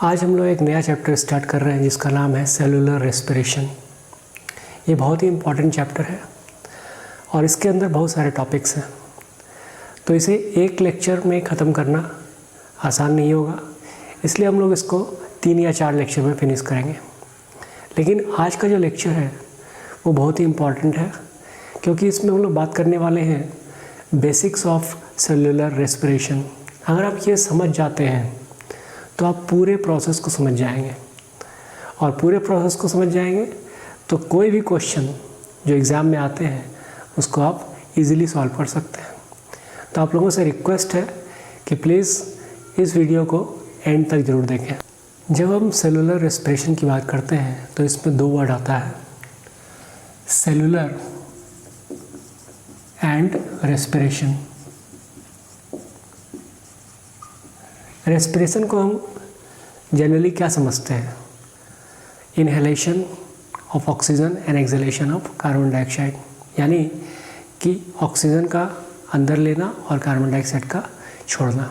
आज हम लोग एक नया चैप्टर स्टार्ट कर रहे हैं जिसका नाम है सेलुलर रेस्पिरेशन। ये बहुत ही इम्पॉर्टेंट चैप्टर है और इसके अंदर बहुत सारे टॉपिक्स हैं, तो इसे एक लेक्चर में ख़त्म करना आसान नहीं होगा, इसलिए हम लोग इसको 3 या 4 लेक्चर में फिनिश करेंगे। लेकिन आज का जो लेक्चर है वो बहुत ही इम्पॉर्टेंट है, क्योंकि इसमें हम लोग बात करने वाले हैं बेसिक्स ऑफ सेलुलर रेस्पिरेशन। अगर आप ये समझ जाते हैं तो आप पूरे प्रोसेस को समझ जाएंगे, और पूरे प्रोसेस को समझ जाएंगे तो कोई भी क्वेश्चन जो एग्ज़ाम में आते हैं उसको आप इजीली सॉल्व कर सकते हैं। तो आप लोगों से रिक्वेस्ट है कि प्लीज़ इस वीडियो को एंड तक ज़रूर देखें। जब हम सेलुलर रेस्पिरेशन की बात करते हैं तो इसमें 2 वर्ड आता है, सेलुलर एंड रेस्पिरेशन। रेस्पिरेशन को हम जनरली क्या समझते हैं? Inhalation of oxygen and exhalation of carbon dioxide, यानी कि ऑक्सीजन का अंदर लेना और कार्बन डाइऑक्साइड का छोड़ना।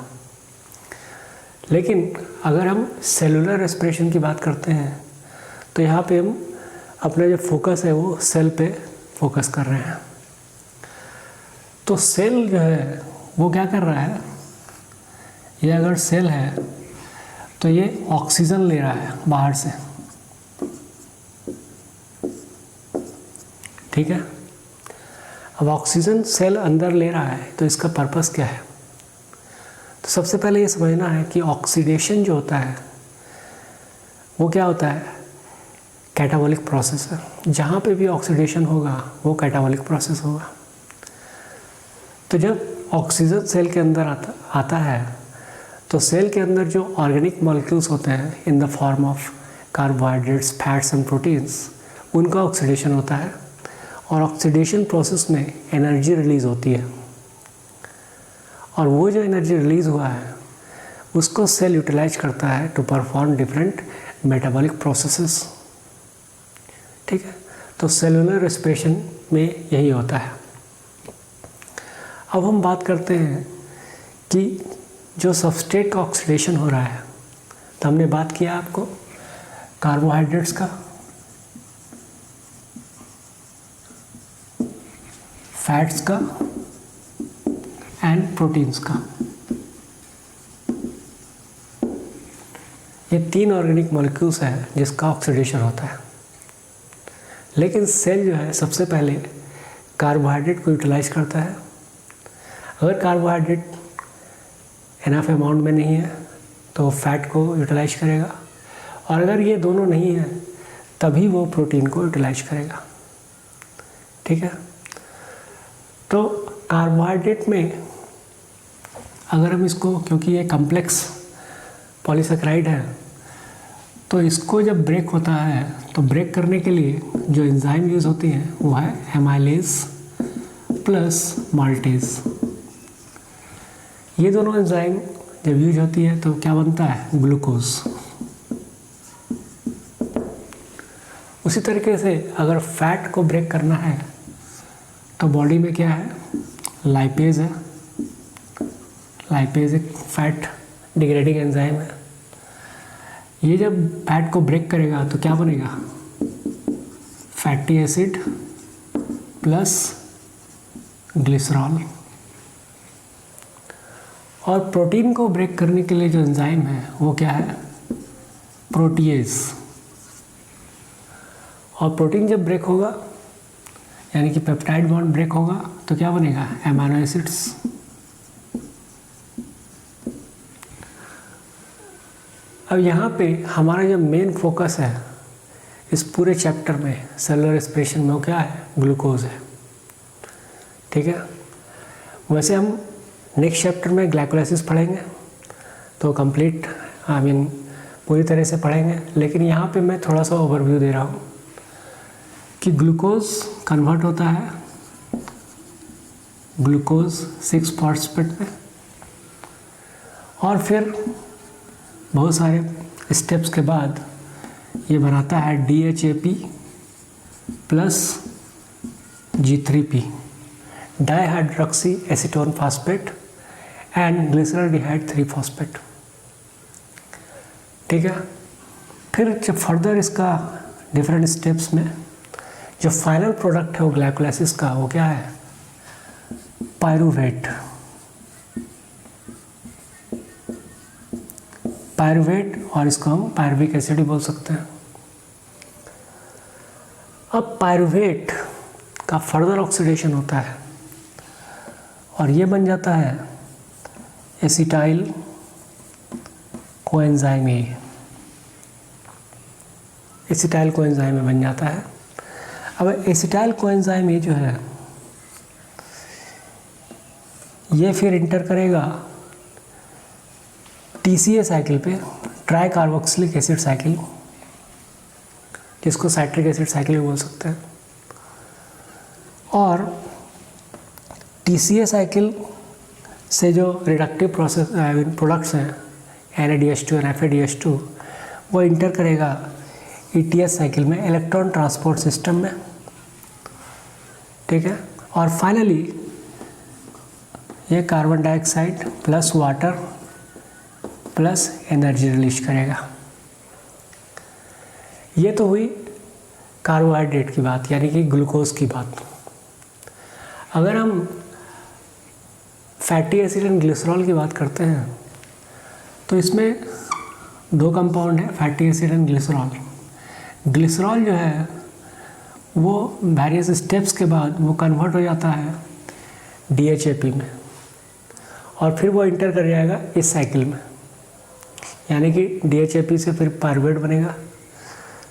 लेकिन अगर हम सेलुलर रेस्पिरेशन की बात करते हैं तो यहाँ पे हम अपना जो फोकस है वो सेल पे फोकस कर रहे हैं। तो सेल जो है वो क्या कर रहा है, ये अगर सेल है तो ये ऑक्सीजन ले रहा है बाहर से, ठीक है। अब ऑक्सीजन सेल अंदर ले रहा है तो इसका पर्पस क्या है? तो सबसे पहले ये समझना है कि ऑक्सीडेशन जो होता है वो क्या होता है, कैटाबॉलिक प्रोसेस है। जहाँ पे भी ऑक्सीडेशन होगा वो कैटाबॉलिक प्रोसेस होगा। तो जब ऑक्सीजन सेल के अंदर आता है तो सेल के अंदर जो ऑर्गेनिक मॉलिक्यूल्स होते हैं in the form of carbohydrates, fats and proteins, उनका ऑक्सीडेशन होता है, और ऑक्सीडेशन प्रोसेस में एनर्जी रिलीज़ होती है, और वो जो एनर्जी रिलीज़ हुआ है उसको सेल यूटिलाइज करता है to perform different metabolic processes, ठीक है। तो सेलुलर रेस्पिरेशन में यही होता है। अब हम बात करते हैं कि जो सबस्ट्रेट का ऑक्सीडेशन हो रहा है, तो हमने बात किया आपको कार्बोहाइड्रेट्स का, फैट्स का एंड प्रोटीन्स का। ये 3 ऑर्गेनिक मॉलिक्यूल्स है जिसका ऑक्सीडेशन होता है। लेकिन सेल जो है सबसे पहले कार्बोहाइड्रेट को यूटिलाइज करता है। अगर कार्बोहाइड्रेट इनफ अमाउंट में नहीं है तो फैट को यूटिलाइज करेगा, और अगर ये दोनों नहीं है तभी वो प्रोटीन को यूटिलाइज करेगा, ठीक है। तो कार्बोहाइड्रेट में अगर हम इसको, क्योंकि ये कम्प्लेक्स पॉलीसेकेराइड है, तो इसको जब ब्रेक होता है तो ब्रेक करने के लिए जो एंजाइम यूज़ होती है वो है एमाइलेज प्लस माल्टेज। ये दोनों एंजाइम जब यूज होती है तो क्या बनता है, ग्लूकोज। उसी तरीके से अगर फैट को ब्रेक करना है तो बॉडी में क्या है, लाइपेज है। लाइपेज एक फैट डिग्रेडिंग एंजाइम है। ये जब फैट को ब्रेक करेगा तो क्या बनेगा, फैटी एसिड प्लस ग्लिसरॉल। और प्रोटीन को ब्रेक करने के लिए जो एंजाइम है वो क्या है, प्रोटीएज। और प्रोटीन जब ब्रेक होगा, यानी कि पेप्टाइड बॉन्ड ब्रेक होगा, तो क्या बनेगा, एमाइनो एसिड्स। अब यहाँ पे हमारा जो मेन फोकस है इस पूरे चैप्टर में सेलुलर रेस्पिरेशन में वो क्या है, ग्लूकोज है, ठीक है। वैसे हम नेक्स्ट चैप्टर में ग्लाइकोलाइसिस पढ़ेंगे तो कंप्लीट पूरी तरह से पढ़ेंगे, लेकिन यहाँ पे मैं थोड़ा सा ओवरव्यू दे रहा हूँ कि ग्लूकोज कन्वर्ट होता है ग्लूकोज 6 फॉस्फेट में, और फिर बहुत सारे स्टेप्स के बाद ये बनाता है DHAP plus G3P, dihydroxy acetone phosphate and glyceraldehyde 3 phosphate, ठीक है। फिर जब फर्दर इसका डिफरेंट स्टेप्स में जो फाइनल प्रोडक्ट है वो ग्लाइकोलाइसिस का, वो क्या है, पायरूवेट। पायरूवेट, और इसको हम पायरुविक एसिड भी बोल सकते हैं। अब पायरूवेट का फर्दर ऑक्सीडेशन होता है और ये बन जाता है acetyl coenzyme A. Acetyl coenzyme A बन जाता है। अब एसिटाइल कोएंजाइम ए जो है ये फिर इंटर करेगा TCA साइकिल पे, ट्राई कार्बोक्सिलिक एसिड साइकिल, जिसको साइट्रिक एसिड साइकिल भी बोल सकते हैं। और TCA साइकिल से जो रिडक्टिव प्रोसेस प्रोडक्ट्स हैं NADH2 और FADH2, वो इंटर करेगा ETS साइकिल में, इलेक्ट्रॉन ट्रांसपोर्ट सिस्टम में, ठीक है। और फाइनली ये carbon dioxide plus water plus energy release करेगा। ये तो हुई कार्बोहाइड्रेट की बात, यानी कि ग्लूकोज की बात। अगर हम फैटी एसिड एंड ग्लिसरॉल की बात करते हैं तो इसमें दो कंपाउंड है, fatty acid and glycerol. Glycerol जो है वो वेरियस स्टेप्स के बाद वो कन्वर्ट हो जाता है DHAP में, और फिर वो इंटर कर जाएगा इस साइकिल में, यानी कि DHAP से फिर पायरूवेट बनेगा,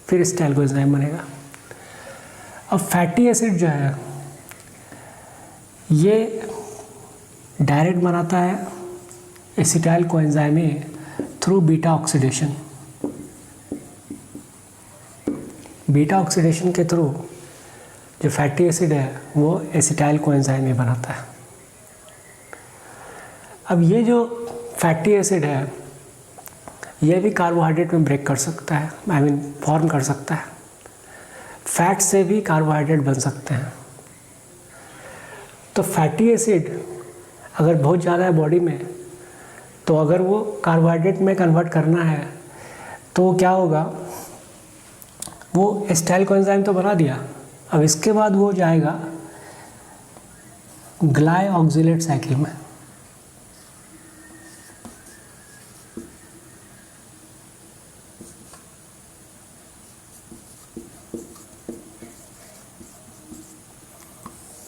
फिर एसिटाइल कोएंजाइम बनेगा। अब फैटी एसिड जो है ये डायरेक्ट बनाता है acetyl coenzyme A through beta oxidation. Beta oxidation के थ्रू जो फैटी एसिड है वो एसिटाइल कोएंजाइम ए बनाता है। अब ये जो फैटी एसिड है ये भी कार्बोहाइड्रेट में ब्रेक कर सकता है, फॉर्म कर सकता है। फैट से भी कार्बोहाइड्रेट बन सकते हैं। तो फैटी एसिड अगर बहुत ज़्यादा है बॉडी में, तो अगर वो कार्बोहाइड्रेट में कन्वर्ट करना है तो क्या होगा, वो एसिटाइल कोएंजाइम तो बना दिया, अब इसके बाद वो जाएगा ग्लाइऑक्सिलेट साइकिल में।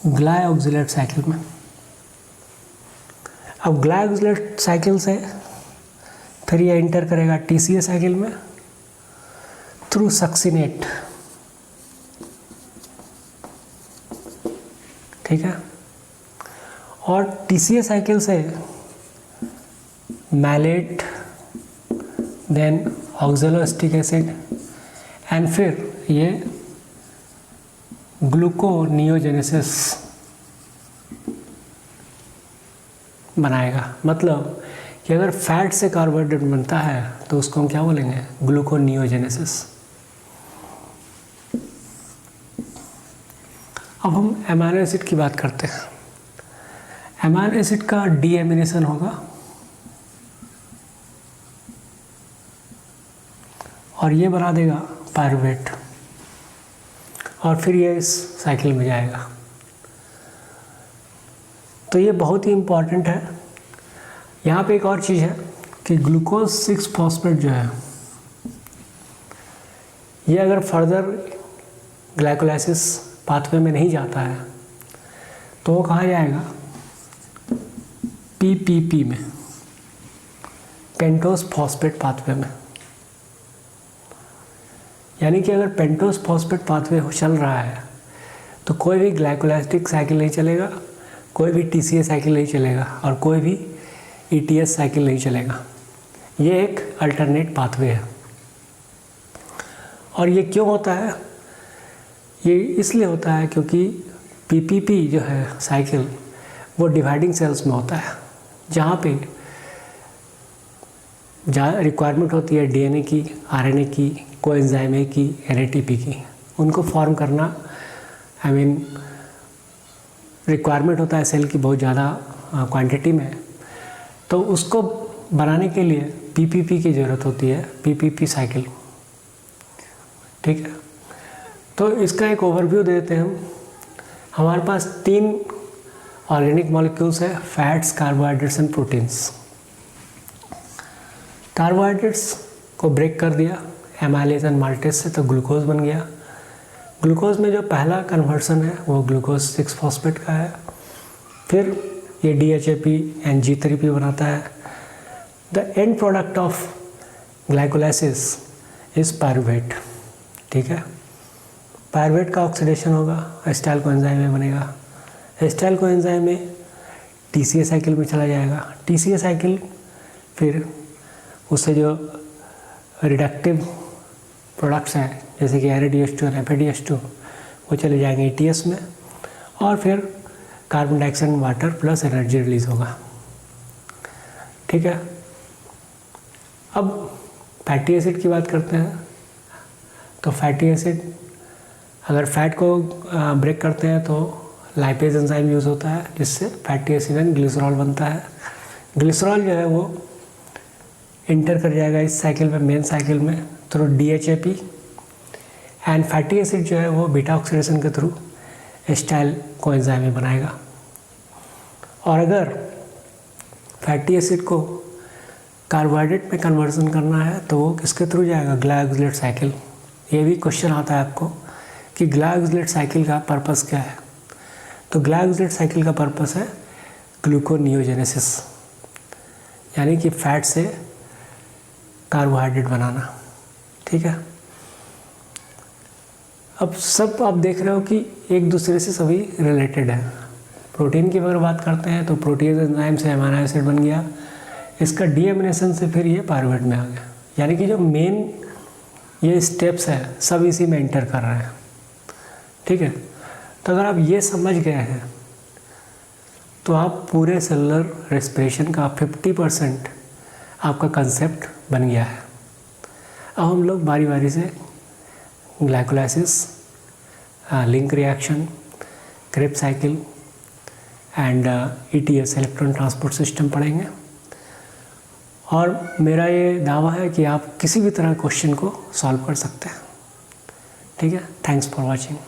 ग्लाइऑक्सिलेट साइकिल में। अब ग्लाइऑक्सिलेट साइकिल से फिर ये इंटर करेगा TCA साइकिल में थ्रू सक्सिनेट, ठीक है। और TCA साइकिल से malate, then oxaloacetic acid, and फिर ये ग्लूकोनियोजेनेसिस बनाएगा। मतलब कि अगर फैट से कार्बोहाइड्रेट बनता है तो उसको हम क्या बोलेंगे, ग्लूकोनियोजेनेसिस। अब हम अमीनो एसिड की बात करते हैं। अमीनो एसिड का डीएमिनेशन होगा और ये बना देगा पायरूवेट, और फिर ये इस साइकिल में जाएगा। तो ये बहुत ही इम्पॉर्टेंट है। यहाँ पे एक और चीज़ है कि ग्लूकोज 6 फॉस्फेट जो है ये अगर फर्दर ग्लाइकोलाइसिस पाथवे में नहीं जाता है तो वो कहाँ जाएगा, PPP में, पेंटोस फॉस्फेट पाथवे में। यानी कि अगर पेंटोस फॉस्फेट पाथवे चल रहा है तो कोई भी ग्लाइकोलाइसिटिक साइकिल नहीं चलेगा, कोई भी TCA साइकिल नहीं चलेगा, और कोई भी ETS साइकिल नहीं चलेगा। ये एक अल्टरनेट पाथवे है। और ये क्यों होता है, ये इसलिए होता है क्योंकि PPP जो है साइकिल वो डिवाइडिंग सेल्स में होता है, जहाँ पे रिक्वायरमेंट होती है DNA की, RNA की, कोएंजाइम ए की, NADP की, उनको फॉर्म करना रिक्वायरमेंट होता है सेल की बहुत ज़्यादा क्वांटिटी में। तो उसको बनाने के लिए पीपीपी की ज़रूरत होती है, पीपीपी साइकिल। ठीक है, तो इसका एक ओवरव्यू देते हैं हम। हमारे पास 3 ऑर्गेनिक मॉलिक्यूल्स है, fats, carbohydrates and proteins. Carbohydrates को ब्रेक कर दिया एमाइलेज एंड माल्टेज से, तो ग्लूकोज बन गया। ग्लूकोज में जो पहला कन्वर्सन है वो ग्लूकोज 6 फॉस्फेट का है। फिर ये DHAP and G3P बनाता है। The end product of glycolysis is pyruvate. ठीक है, पायरुवेट का ऑक्सीडेशन होगा, एसिटाइल कोएंजाइम में बनेगा। एसिटाइल कोएंजाइम में TCA साइकिल में चला जाएगा। TCA साइकिल फिर उससे जो रिडक्टिव प्रोडक्ट्स हैं जैसे कि NADH2 और FADH2 वो चले जाएंगे ETS में, और फिर carbon dioxide water plus energy release होगा। ठीक है, अब फैटी एसिड की बात करते हैं। तो फैटी एसिड अगर फैट को ब्रेक करते हैं तो लाइपेज एंजाइम यूज़ होता है, जिससे फैटी एसिड एंड ग्लिसरॉल बनता है। ग्लिसरॉल जो है वो इंटर कर जाएगा इस साइकिल में, मेन साइकिल में, through DHAP, and fatty acid जो है वो बीटा ऑक्सीडेशन के थ्रू एसिटाइल कोएंजाइम में बनाएगा। और अगर फैटी एसिड को कार्बोहाइड्रेट में कन्वर्जन करना है तो वो किसके थ्रू जाएगा? Glycolysis cycle. ये भी क्वेश्चन आता है आपको कि ग्लाइकोलाइसिस साइकिल का पर्पस क्या है। तो ग्लाइकोलाइसिस साइकिल का पर्पस है ग्लूकोनियोजेनेसिस, यानी कि फैट से कार्बोहाइड्रेट बनाना। ठीक है, अब सब आप देख रहे हो कि एक दूसरे से सभी रिलेटेड है। प्रोटीन की अगर बात करते हैं तो प्रोटीन एंजाइम से अमीनो एसिड बन गया, इसका डीएमिनेशन से फिर ये पायरुवेट में आ गया, यानी कि जो मेन ये स्टेप्स है सब इसी में एंटर कर रहे हैं। ठीक है, तो अगर आप ये समझ गए हैं तो आप पूरे सेलुलर रेस्पिरेशन का 50% आपका कंसेप्ट बन गया है। अब हम लोग बारी बारी से glycolysis, link reaction, Krebs cycle and ETS electron transport system पढ़ेंगे। और मेरा ये दावा है कि आप किसी भी तरह क्वेश्चन को सॉल्व कर सकते हैं। ठीक है, थैंक्स फॉर वॉचिंग।